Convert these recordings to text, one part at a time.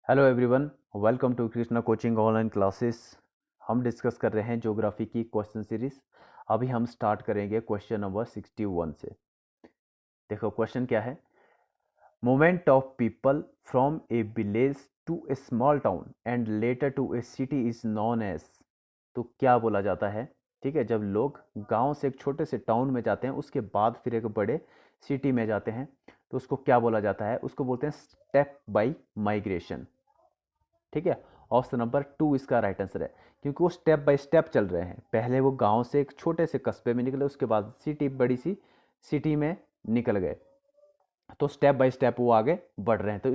Hello everyone, welcome to Krishna coaching online classes. हम discuss कर रहे हैं ज्योग्राफी की क्वेश्चन सीरीज। अभी हम स्टार्ट करेंगे क्वेश्चन नंबर 61 से। देखो क्वेश्चन क्या है। Movement of people from a village to a small town and later to a city is known as. तो क्या बोला जाता है, ठीक है, जब लोग गांव से एक छोटे से टाउन में जाते हैं उसके बाद फिर एक बड़े सिटी में जाते हैं तो उसको क्या बोला जाता है, उसको बोलते हैं स्टेप बाय माइग्रेशन। ठीक है, ऑप्शन नंबर 2 इसका राइट आंसर है, क्योंकि वो स्टेप बाय स्टेप चल रहे हैं। पहले वो गांव से एक छोटे से कस्बे में निकले, उसके बाद सिटी, बड़ी सी सिटी में निकल गए, तो स्टेप बाय स्टेप वो आगे बढ़ रहे हैं, तो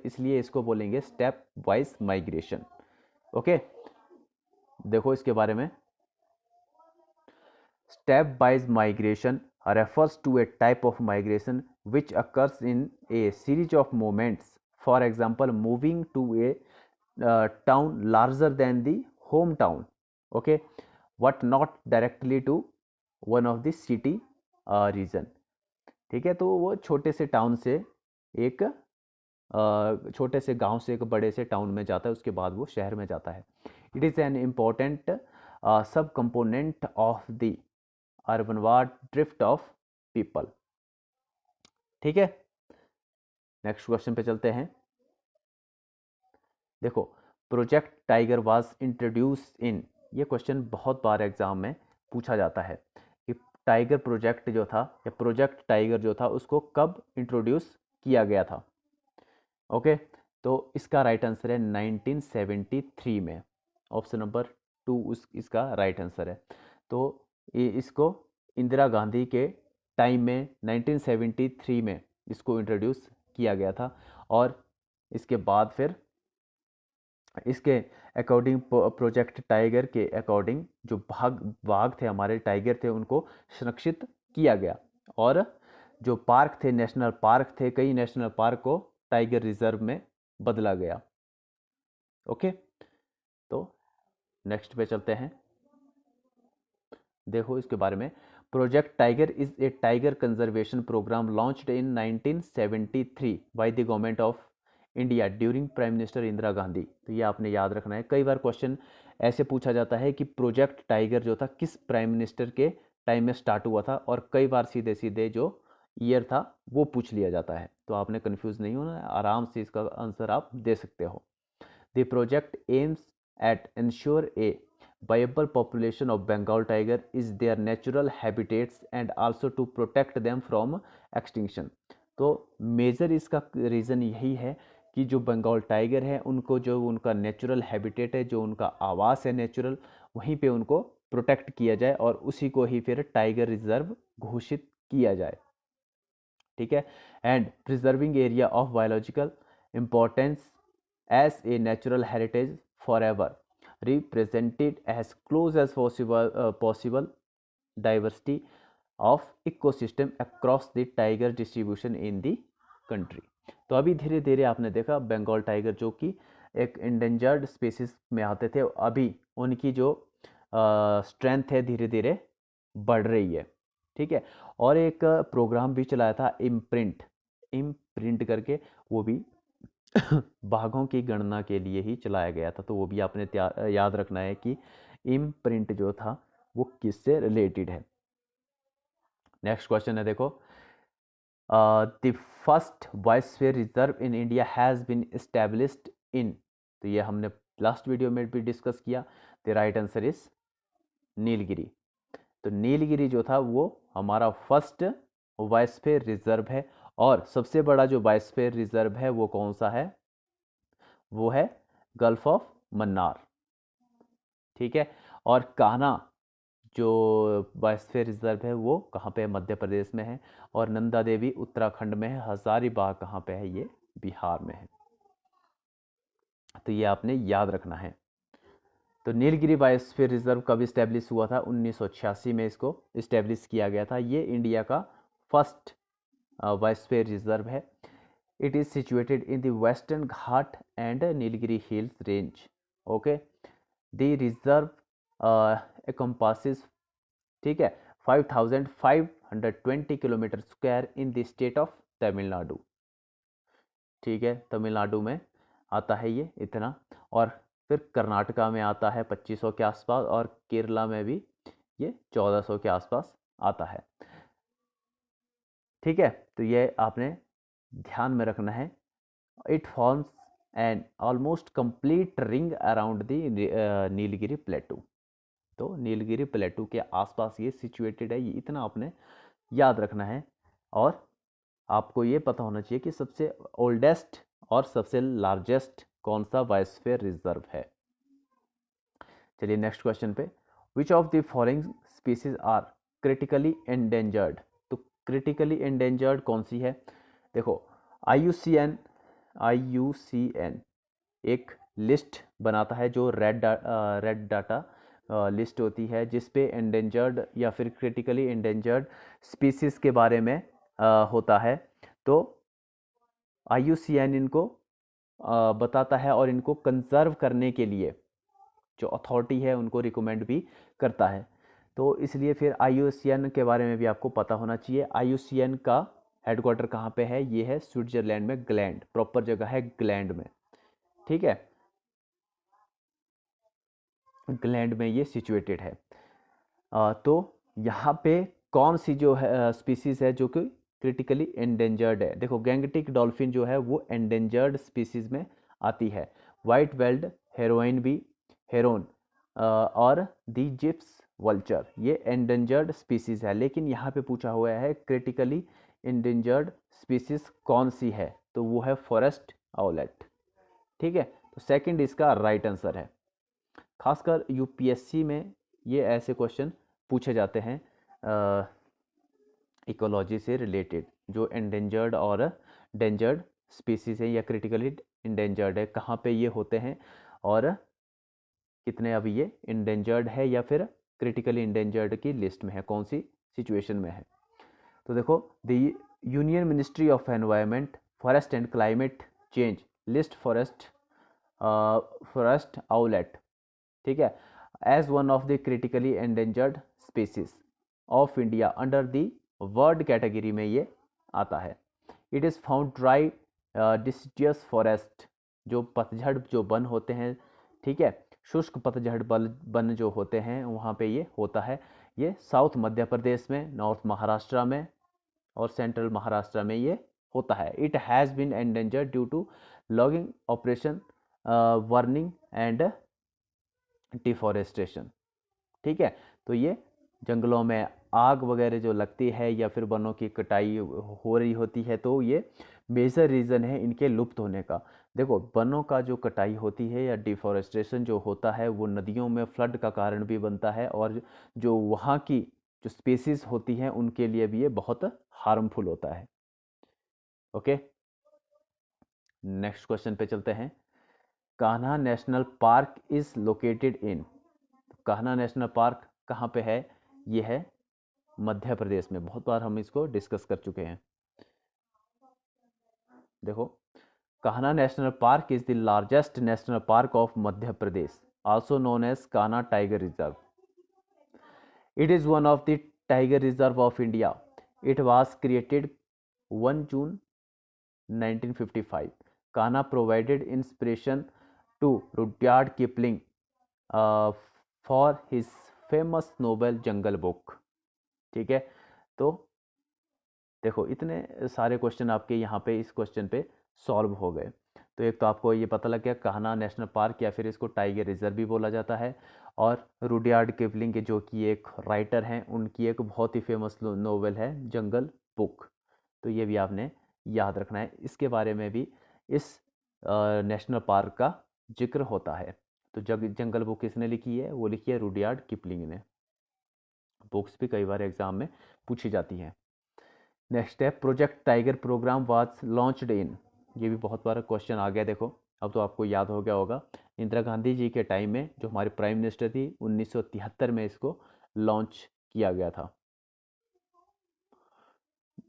इसलिए इसको बोलेंगे स्टेप वाइज माइग्रेशन। ओके, देखो इसके बारे में। Step wise migration refers to a type of migration which occurs in a series of movements. For example, moving to a town larger than the hometown, okay, but not directly to one of the city region. ठीक है, तो वो छोटे से town से एक छोटे से गांव से एक बड़े से टाउन में जाता है, उसके बाद वो शहर में जाता है। It is an important sub component of the urbanward drift of people. ठीक है, नेक्स्ट क्वेश्चन पे चलते हैं। देखो, project Tiger was introduce in, ये क्वेश्चन बहुत बार एग्जाम में पूछा जाता है कि टाइगर प्रोजेक्ट जो था या प्रोजेक्ट टाइगर जो था उसको कब इंट्रोड्यूस किया गया था। ओके, तो इसका राइट आंसर है 1973 में। ऑप्शन नंबर 2 इसका राइट आंसर है। तो इसको इंदिरा गांधी के टाइम में 1973 में इसको इंट्रोड्यूस किया गया था, और इसके बाद फिर इसके अकॉर्डिंग, प्रोजेक्ट टाइगर के अकॉर्डिंग जो बाघ थे, हमारे टाइगर थे, उनको संरक्षित किया गया, और जो पार्क थे, नेशनल पार्क थे, कई नेशनल पार्क को टाइगर रिजर्व में बदला गया। ओके, तो नेक्स्ट पे चलते हैं। देखो इसके बारे में। Project tiger is a tiger conservation programme launched in 1973 by the government of India during prime minister Indira Gandhi. तो ये आपने याद रखना है, कई बार क्वेश्चन ऐसे पूछा जाता है कि प्रोजेक्ट टाइगर जो था किस प्राइम मिनिस्टर के टाइम में स्टार्ट हुआ था, और कई बार सीधे सीधे जो ईयर था वो पूछ लिया जाता है। तो आपने कंफ्यूज नहीं होना है, आराम से इसका आंसर आप दे सकते हो। The project aims at ensure a viable population of Bengal tiger is their natural habitats and also to protect them from extinction। तो मेजर इसका रीज़न यही है कि जो बंगाल टाइगर है उनको, जो उनका नेचुरल हैबिटेट है, जो उनका आवास है नेचुरल, वहीं पे उनको प्रोटेक्ट किया जाए और उसी को ही फिर टाइगर रिजर्व घोषित किया जाए। ठीक है, and preserving area of biological importance as a natural heritage forever, represented as close as possible diversity of ecosystem across the tiger distribution in the country। तो अभी धीरे धीरे आपने देखा बंगाल टाइगर जो कि एक इंडेंजर्ड स्पीसीज में आते थे, अभी उनकी जो स्ट्रेंथ है धीरे धीरे बढ़ रही है। ठीक है, और एक प्रोग्राम भी चलाया था इम्प्रिंट, इम्प्रिंट करके, वो भी बाघों की गणना के लिए ही चलाया गया था। तो वो भी आपने याद रखना है कि इम्प्रिंट जो था वो किससे रिलेटेड है। नेक्स्ट क्वेश्चन है, देखो, the first biosphere reserve in India has been established in. तो ये हमने लास्ट वीडियो में भी डिस्कस किया। The right answer is Nilgiri. तो नीलगिरी जो था वो हमारा फर्स्ट बायोस्फीयर रिजर्व है, और सबसे बड़ा जो बायोस्फीयर रिजर्व है वो कौन सा है, वो है गल्फ ऑफ मन्नार। ठीक है, और कान्हा जो बायोस्फीयर रिजर्व है वो कहाँ पे है, मध्य प्रदेश में है, और नंदा देवी उत्तराखंड में है, हजारीबाग कहाँ पे है, ये बिहार में है। तो ये आपने याद रखना है। तो नीलगिरी बायोस्फीयर रिजर्व कब इस्टेब्लिश हुआ था, 1986 में इसको इस्टेब्लिश किया गया था। ये इंडिया का फर्स्ट बायोस्फीयर रिजर्व है। It is situated in the western Ghat and Nilgiri hills range. Okay, the reserve encompasses, ठीक है, 5520 kilometre square in the state of Tamil Nadu. ठीक है, तमिलनाडु में आता है ये इतना, और फिर कर्नाटका में आता है 2500 के आसपास, और केरला में भी ये 1400 के आसपास आता है। ठीक है, तो ये आपने ध्यान में रखना है। It forms an almost complete ring around the Nilgiri प्लेटू। तो नीलगिरी प्लेटू के आसपास ये सिचुएटेड है, ये इतना आपने याद रखना है। और आपको ये पता होना चाहिए कि सबसे ओल्डेस्ट और सबसे लार्जेस्ट कौन सा बायोस्फीयर रिजर्व है। चलिए नेक्स्ट क्वेश्चन पे, which of the following species are critically endangered. तो क्रिटिकली एंडेंजर्ड कौन सी है? देखो, IUCN एक लिस्ट बनाता है जो रेड डाटा लिस्ट होती है, जिस पे एंडेंजर्ड या फिर क्रिटिकली एंडेंजर्ड स्पीसीज के बारे में होता है। तो IUCN इनको बताता है और इनको कंजर्व करने के लिए जो अथॉरिटी है उनको रिकमेंड भी करता है। तो इसलिए फिर IUCN के बारे में भी आपको पता होना चाहिए। IUCN का हेडक्वार्टर कहाँ पे है? ये है स्विट्जरलैंड में, ग्लैंड, प्रॉपर जगह है ग्लैंड में। ठीक है, ग्लैंड में ये सिचुएटेड है। तो यहाँ पे कौन सी जो है स्पीसीज है जो कि क्रिटिकली एंडेंजर्ड है? देखो, गैंगटिक डॉल्फिन जो है वो एंडेंजर्ड स्पीसीज में आती है। वाइट वेल्ड हेरोइन भी, हेरोन और दी जिप्स वल्चर, ये एंडेंजर्ड स्पीसीज है। लेकिन यहाँ पे पूछा हुआ है क्रिटिकली एंडेंजर्ड स्पीसीज कौन सी है, तो वो है फॉरेस्ट आउलेट। ठीक है, तो सेकंड इसका राइट आंसर है। खासकर UPSC में ये ऐसे क्वेश्चन पूछे जाते हैं इकोलॉजी से रिलेटेड, जो एंडेंजर्ड और डेंजर्ड स्पीसीज है या क्रिटिकली इंडेंजर्ड है, कहाँ पे ये होते हैं और कितने अभी ये इंडेंजर्ड है या फिर क्रिटिकली इंडेंजर्ड की लिस्ट में है, कौन सी सिचुएशन में है। तो देखो, the union ministry of environment, forest and climate change list forest owlet, ठीक है, as one of the critically endangered species of India under the word category में ये आता है। It is found dry deciduous forest, जो पतझड़ जो one होते हैं, ठीक है, शुष्क पतझड़ वन जो होते हैं वहाँ पे ये होता है। ये साउथ मध्य प्रदेश में, नॉर्थ महाराष्ट्र में और सेंट्रल महाराष्ट्र में ये होता है। It has been endangered due to logging operation, burning and deforestation. ठीक है, तो ये जंगलों में आग वगैरह जो लगती है या फिर वनों की कटाई हो रही होती है, तो ये मेजर रीज़न है इनके लुप्त होने का। देखो, वनों का जो कटाई होती है या डिफॉरेस्टेशन जो होता है वो नदियों में फ्लड का कारण भी बनता है, और जो वहाँ की जो स्पीसीज होती हैं उनके लिए भी ये बहुत हार्मफुल होता है। ओके, नेक्स्ट क्वेश्चन पे चलते हैं। Kanha national park is located in. Kanha national park कहाँ पे है? ये है मध्य प्रदेश में। बहुत बार हम इसको डिस्कस कर चुके हैं। देखो, Kanha national park is the largest national park of Madhya Pradesh, also known as Kanha tiger reserve. It is one of the tiger reserve of India. It was created 1 June 1955। Kanha provided inspiration to Rudyard Kipling for his famous novel jungle book. ठीक है, तो देखो, इतने सारे question आपके यहाँ पे इस क्वेश्चन पे सॉल्व हो गए। तो एक तो आपको ये पता लग गया कान्हा नेशनल पार्क या फिर इसको टाइगर रिजर्व भी बोला जाता है, और रुडयार्ड किपलिंग के जो कि एक राइटर हैं उनकी एक बहुत ही फेमस नोवेल है जंगल बुक। तो ये भी आपने याद रखना है, इसके बारे में भी इस नेशनल पार्क का जिक्र होता है। तो जंगल बुक किसने लिखी है? वो लिखी है रुडयार्ड किपलिंग ने। बुक्स भी कई बार एग्जाम में पूछी जाती हैं। नेक्स्ट है, project tiger programme was launched in. ये भी बहुत बार क्वेश्चन आ गया। देखो, अब तो आपको याद हो गया होगा, इंदिरा गांधी जी के टाइम में जो हमारे प्राइम मिनिस्टर थी 1973 में इसको लॉन्च किया गया था।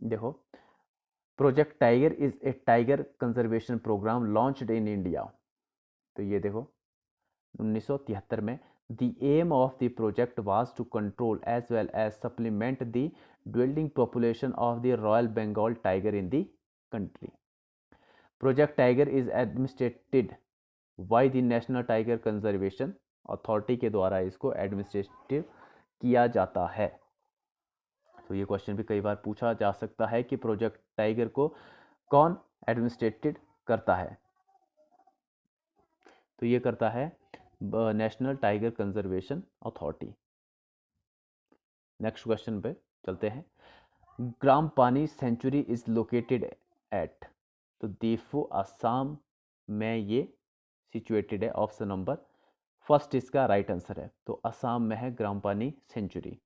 देखो, project tiger is a tiger conservation programme launched in India. तो ये देखो 1973 में, the aim of the project was to control as well as supplement the dwelling population of the royal Bengal tiger in the country. Project tiger is administered by the national tiger conservation authority के द्वारा इसको administrative किया जाता है। तो ये question भी कई बार पूछा जा सकता है कि प्रोजेक्ट टाइगर को कौन एडमिनिस्ट्रेटेड करता है। तो ये करता है national tiger conservation authority. Next question पे चलते हैं। ग्राम पानी सेंचुरी इज लोकेटेड एट, तो दीफू असम में ये सिचुएटेड है। ऑप्शन नंबर फर्स्ट इसका राइट आंसर है। तो असम में है ग्राम पानी सेंचुरी।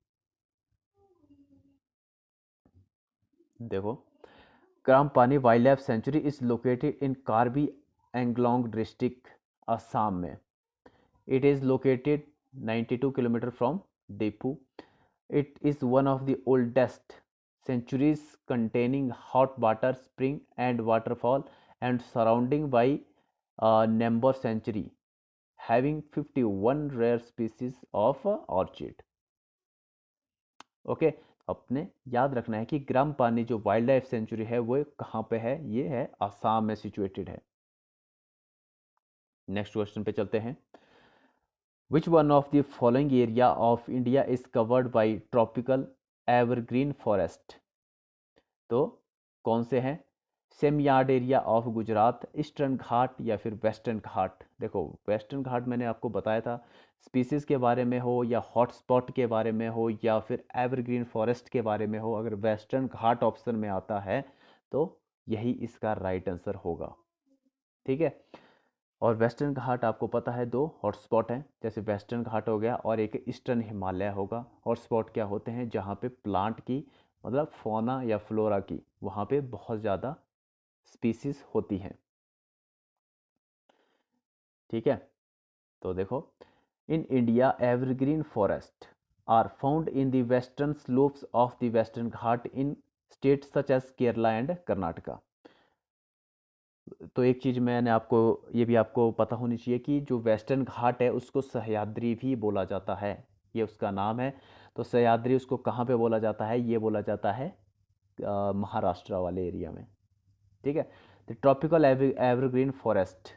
देखो, Garampani wildlife sanctuary is located in Karbi Anglong district Assam में। It is located 92 kilometre from Diphu. It is one of the oldest sanctuaries containing hot water spring and waterfall and surrounding by a number sanctuary having 51 rare species of orchid. Okay, अपने याद रखना है कि ग्राम पानी जो wild life sanctuary है वो कहाँ पे है, ये है आसाम में सिचुएटेड है। नेक्स्ट क्वेश्चन पे चलते हैं। Which one of the following area of India is covered by tropical evergreen forest? तो कौन से हैं? Semi arid area of Gujarat, eastern Ghat या फिर वेस्टर्न घाट। देखो, वेस्टर्न घाट मैंने आपको बताया था, स्पीसीज के बारे में हो या हॉटस्पॉट के बारे में हो या फिर एवरग्रीन फॉरेस्ट के बारे में हो, अगर वेस्टर्न घाट ऑप्शन में आता है तो यही इसका राइट आंसर होगा। ठीक है, और वेस्टर्न घाट आपको पता है दो हॉटस्पॉट हैं, जैसे वेस्टर्न घाट हो गया और एक ईस्टर्न हिमालय होगा। हॉटस्पॉट क्या होते हैं? जहाँ पे प्लांट की मतलब फौना या फ्लोरा की वहाँ पे बहुत ज़्यादा स्पीसीज होती हैं। ठीक है, तो देखो, in India evergreen forest are found in the western slopes of the western Ghat in states such as Kerala and Karnataka. तो एक चीज़ मैंने आपको, ये भी आपको पता होनी चाहिए कि जो वेस्टर्न घाट है उसको सह्याद्री भी बोला जाता है, ये उसका नाम है। तो सह्याद्री उसको कहाँ पे बोला जाता है? ये बोला जाता है महाराष्ट्र वाले एरिया में। ठीक है, तो ट्रॉपिकल एवरग्रीन फॉरेस्ट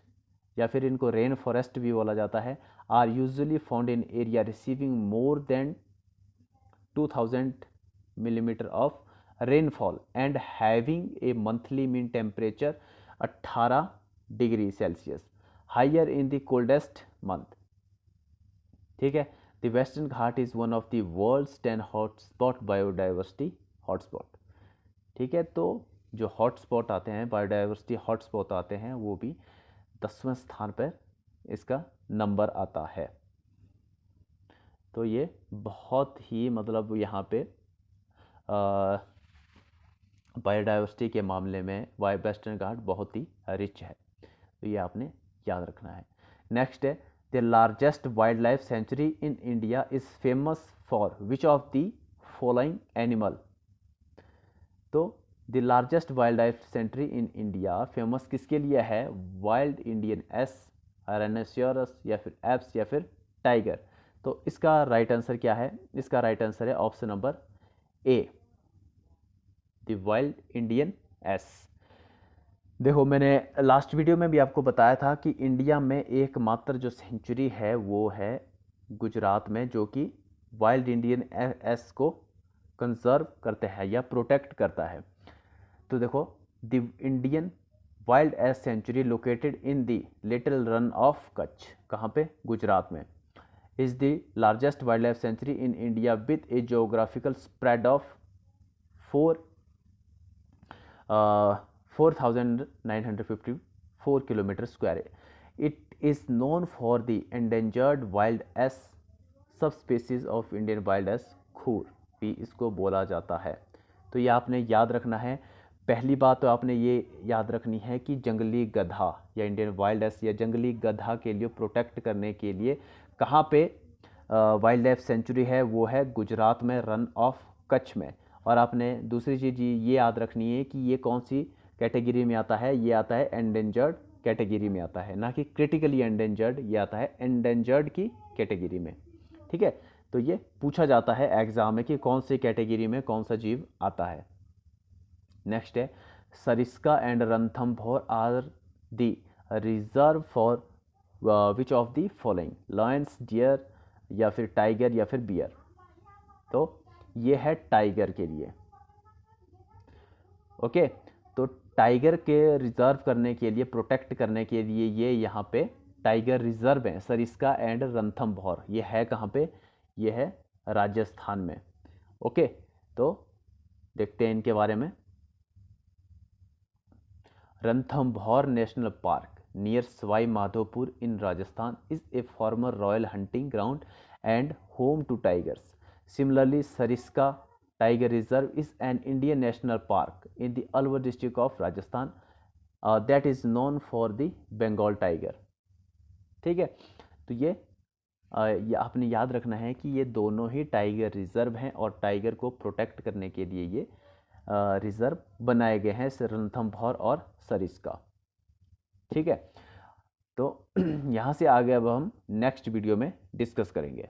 या फिर इनको रेन फॉरेस्ट भी बोला जाता है, are usually found in area receiving more than 2000 millimetre of rainfall and having a monthly mean temperature 18 degree Celsius higher in the coldest month. ठीक है, the western Ghat is one of the world's 10 hotspot biodiversity hotspot. ठीक है, तो जो hotspot आते हैं, biodiversity hotspot आते हैं, वो भी 10वें स्थान पर इसका नंबर आता है। तो ये बहुत ही मतलब यहाँ पे बायोडाइवर्सिटी के मामले में वेस्टर्न घाट बहुत ही रिच है, तो ये आपने याद रखना है। नेक्स्ट है, the largest wildlife sanctuary in India is famous for which of the following animal. तो the largest wildlife sanctuary in India famous किसके लिए है? वाइल्ड इंडियन एस, राइनोसेरस या फिर एप्स या फिर टाइगर। तो इसका राइट आंसर क्या है? इसका राइट आंसर है option number A, the wild Indian S. देखो, मैंने लास्ट वीडियो में भी आपको बताया था कि इंडिया में एकमात्र जो सेंचुरी है वो है गुजरात में, जो कि वाइल्ड इंडियन एस को कंजर्व करते हैं या प्रोटेक्ट करता है। तो देखो, the Indian wild ass sanctuary located in the Little Rann of Kutch, कहाँ पे? गुजरात में, is the largest wildlife sanctuary in India with a geographical spread of 4,954 kilometre square. It is known for the endangered wild ass subspecies of Indian wild ass khur भी इसको बोला जाता है। तो ये आपने याद रखना है। पहली बात तो आपने ये याद रखनी है कि जंगली गधा या इंडियन वाइल्ड एस या जंगली गधा के लिए प्रोटेक्ट करने के लिए कहाँ पे वाइल्ड लाइफ सेंचुरी है? वो है गुजरात में, रन ऑफ कच्छ में। और आपने दूसरी चीज़ ये याद रखनी है कि ये कौन सी कैटेगरी में आता है? ये आता है एंडेंजर्ड कैटेगरी में आता है, ना कि क्रिटिकली एंडेंजर्ड। ये आता है एंडेंजर्ड की कैटेगरी में। ठीक है, तो ये पूछा जाता है एग्जाम में कि कौन सी कैटेगरी में कौन सा जीव आता है। नेक्स्ट है, Sariska and Ranthambore are the reserve for which of the following, lions, deer या फिर टाइगर या फिर बियर। तो ये है टाइगर के लिए। ओके, तो टाइगर के रिजर्व करने के लिए, प्रोटेक्ट करने के लिए ये यहाँ पे टाइगर रिजर्व है सरिस्का एंड रणथंभौर। ये है कहाँ पे, ये है राजस्थान में। ओके, तो देखते हैं इनके बारे में। Ranthambore national park near Sawai Madhopur in Rajasthan is a former royal hunting ground and home to tigers. Similarly Sariska tiger reserve is an Indian national park in the Alwar district of Rajasthan that is known for the Bengal tiger. ठीक है, तो ये आपने याद रखना है कि ये दोनों ही टाइगर रिजर्व हैं और टाइगर को प्रोटेक्ट करने के लिए ये रिजर्व बनाए गए हैं, रणथंभौर और सरिस्का। ठीक है, तो यहाँ से आगे अब हम नेक्स्ट वीडियो में डिस्कस करेंगे।